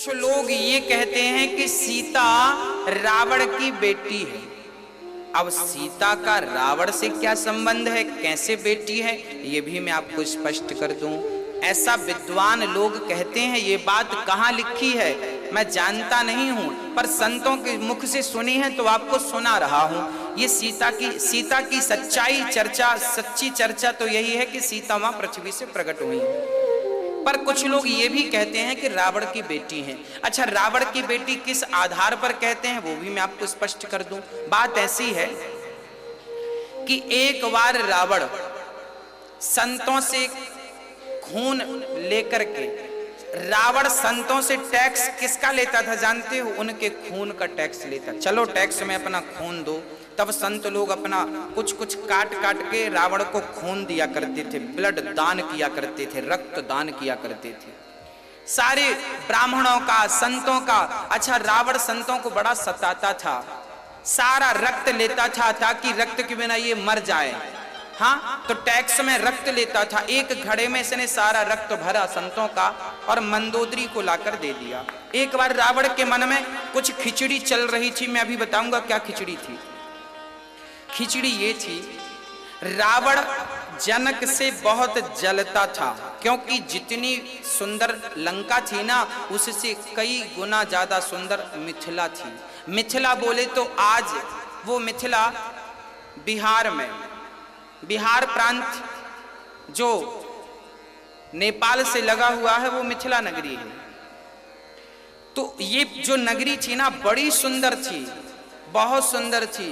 कुछ लोग ये कहते हैं कि सीता रावण की बेटी है। अब सीता का रावण से क्या संबंध है, कैसे बेटी है, ये भी मैं आपको स्पष्ट कर दूं। ऐसा विद्वान लोग कहते हैं। ये बात कहाँ लिखी है मैं जानता नहीं हूं, पर संतों के मुख से सुनी है तो आपको सुना रहा हूं। ये सीता की सच्ची चर्चा तो यही है कि सीता मां पृथ्वी से प्रकट हुई है। पर कुछ लोग ये भी कहते हैं कि रावण की बेटी है। अच्छा, रावण की बेटी किस आधार पर कहते हैं वो भी मैं आपको स्पष्ट कर दूं। बात ऐसी है कि एक बार रावण संतों से खून लेकर के, रावण संतों से टैक्स किसका लेता था जानते हो? उनके खून का टैक्स लेता। चलो टैक्स में अपना खून दो। तब संत लोग अपना कुछ कुछ काट काट के रावण को खून दिया करते थे, ब्लड दान किया करते थे, रक्त दान किया करते थे, सारे ब्राह्मणों का, संतों का। अच्छा, रावण संतों को बड़ा सताता था, सारा रक्त लेता था ताकि रक्त के बिना ये मर जाए। हाँ, तो टैक्स में रक्त लेता था। एक घड़े में इसने सारा रक्त भरा संतों का और मंदोदरी को लाकर दे दिया। एक बार रावण के मन में कुछ खिचड़ी चल रही थी, मैं अभी बताऊंगा क्या खिचड़ी थी। खिचड़ी ये थी, रावण जनक से बहुत जलता था, क्योंकि जितनी सुंदर लंका थी ना, उससे कई गुना ज्यादा सुंदर मिथिला थी। मिथिला बोले तो आज वो मिथिला बिहार में, बिहार प्रांत जो नेपाल से लगा हुआ है वो मिथिला नगरी है। तो ये जो नगरी थी ना बड़ी सुंदर थी, बहुत सुंदर थी।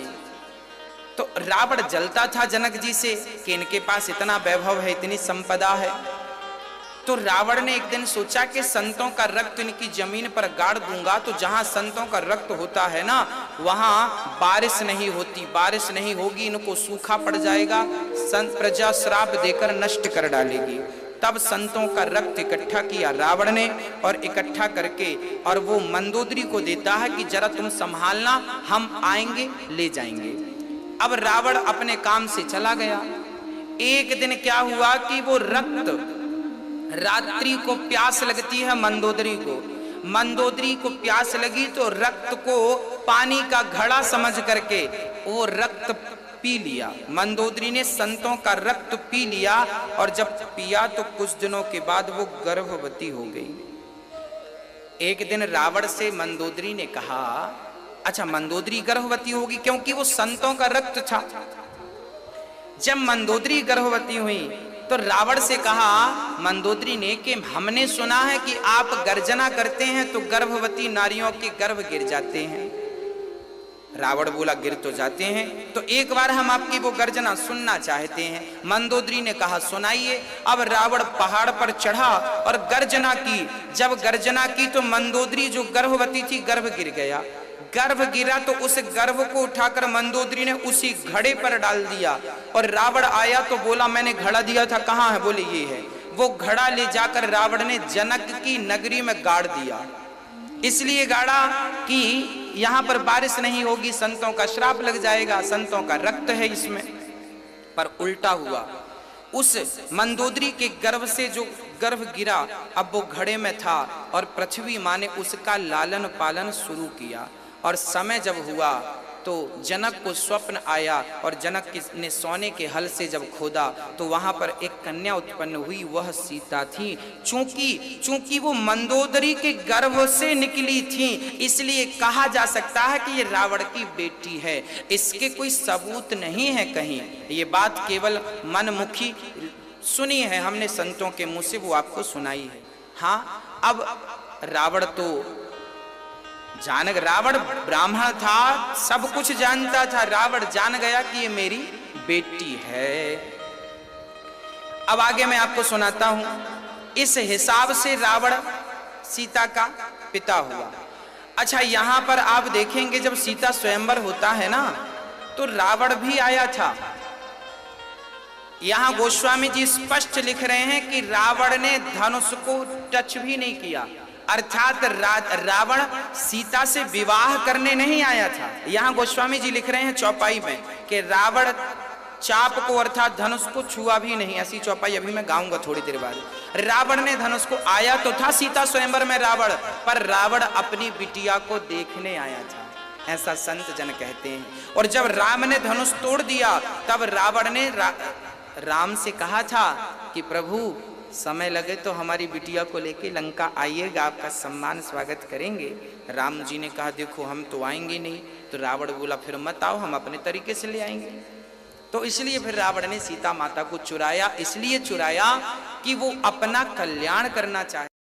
तो रावण जलता था जनक जी से कि इनके पास इतना वैभव है, इतनी संपदा है। तो रावण ने एक दिन सोचा कि संतों का रक्त इनकी जमीन पर गाड़ दूंगा तो जहां संतों का रक्त होता है ना वहां बारिश नहीं होती, बारिश नहीं होगी, इनको सूखा पड़ जाएगा, संत प्रजा श्राप देकर नष्ट कर डालेगी। तब संतों का रक्त इकट्ठा किया रावण ने और इकट्ठा करके और वो मंदोदरी को देता है कि जरा तुम संभालना, हम आएंगे ले जाएंगे। अब रावण अपने काम से चला गया। एक दिन क्या हुआ कि वो रक्त, रात्रि को प्यास लगती है मंदोदरी को प्यास लगी तो रक्त को पानी का घड़ा समझ करके वो रक्त पी लिया। मंदोदरी ने संतों का रक्त पी लिया और जब पिया तो कुछ दिनों के बाद वो गर्भवती हो गई। एक दिन रावण से मंदोदरी ने कहा, अच्छा मंदोदरी गर्भवती होगी क्योंकि वो संतों का रक्त था। जब मंदोदरी गर्भवती हुई तो रावण से कहा मंदोदरी ने कि हमने सुना है कि आप गर्जना करते हैं तो गर्भवती नारियों के गर्भ गिर जाते हैं। रावण बोला गिर तो जाते हैं, तो एक बार हम आपकी वो गर्जना सुनना चाहते हैं। मंदोदरी ने कहा सुनाइए। अब रावण पहाड़ पर चढ़ा और गर्जना की। जब गर्जना की तो मंदोदरी जो गर्भवती थी गर्भ गिर गया। गर्भ गिरा तो उस गर्भ को उठाकर मंदोदरी ने उसी घड़े पर डाल दिया और रावण आया तो बोला मैंने घड़ा दिया था, कहाँ है? बोले ये है। वो घड़ा ले जाकर रावण ने जनक की नगरी में गाड़ दिया। इसलिए गाड़ा कि यहां पर बारिश नहीं होगी, संतों का श्राप लग जाएगा, संतों का रक्त है इसमें। पर उल्टा हुआ, उस मंदोदरी के गर्भ से जो गर्भ गिरा अब वो घड़े में था और पृथ्वी मां ने उसका लालन पालन शुरू किया। और समय जब हुआ तो जनक को स्वप्न आया और जनक ने सोने के हल से जब खोदा तो वहां पर एक कन्या उत्पन्न हुई, वह सीता थी। चूंकि वो मंदोदरी के गर्भ से निकली थी इसलिए कहा जा सकता है कि ये रावण की बेटी है। इसके कोई सबूत नहीं है कहीं, ये बात केवल मनमुखी सुनी है हमने संतों के मुंह से, वो आपको सुनाई है। हाँ, अब रावण तो रावण ब्राह्मण था, सब कुछ जानता था। रावण जान गया कि ये मेरी बेटी है। अब आगे मैं आपको सुनाता हूं। इस हिसाब से रावण सीता का पिता हुआ। अच्छा, यहां पर आप देखेंगे जब सीता स्वयंवर होता है ना तो रावण भी आया था। यहां गोस्वामी जी स्पष्ट लिख रहे हैं कि रावण ने धनुष को टच भी नहीं किया, अर्थात रावण सीता से विवाह करने नहीं आया था। यहां गोस्वामी जी लिख रहे हैं चौपाई में कि रावण चाप को अर्थात धनुष को छुआ भी नहीं। ऐसी चौपाई अभी मैं गाऊंगा थोड़ी देर बाद। रावण ने धनुष को, आया तो था सीता स्वयंवर में रावण, पर रावण अपनी बिटिया को देखने आया था, ऐसा संत जन कहते हैं। और जब राम ने धनुष तोड़ दिया तब रावण ने राम से कहा था कि प्रभु समय लगे तो हमारी बिटिया को लेके लंका आइएगा, आपका सम्मान स्वागत करेंगे। राम जी ने कहा देखो हम तो आएंगे नहीं। तो रावण बोला फिर मत आओ, हम अपने तरीके से ले आएंगे। तो इसलिए फिर रावण ने सीता माता को चुराया, इसलिए चुराया कि वो अपना कल्याण करना चाहे।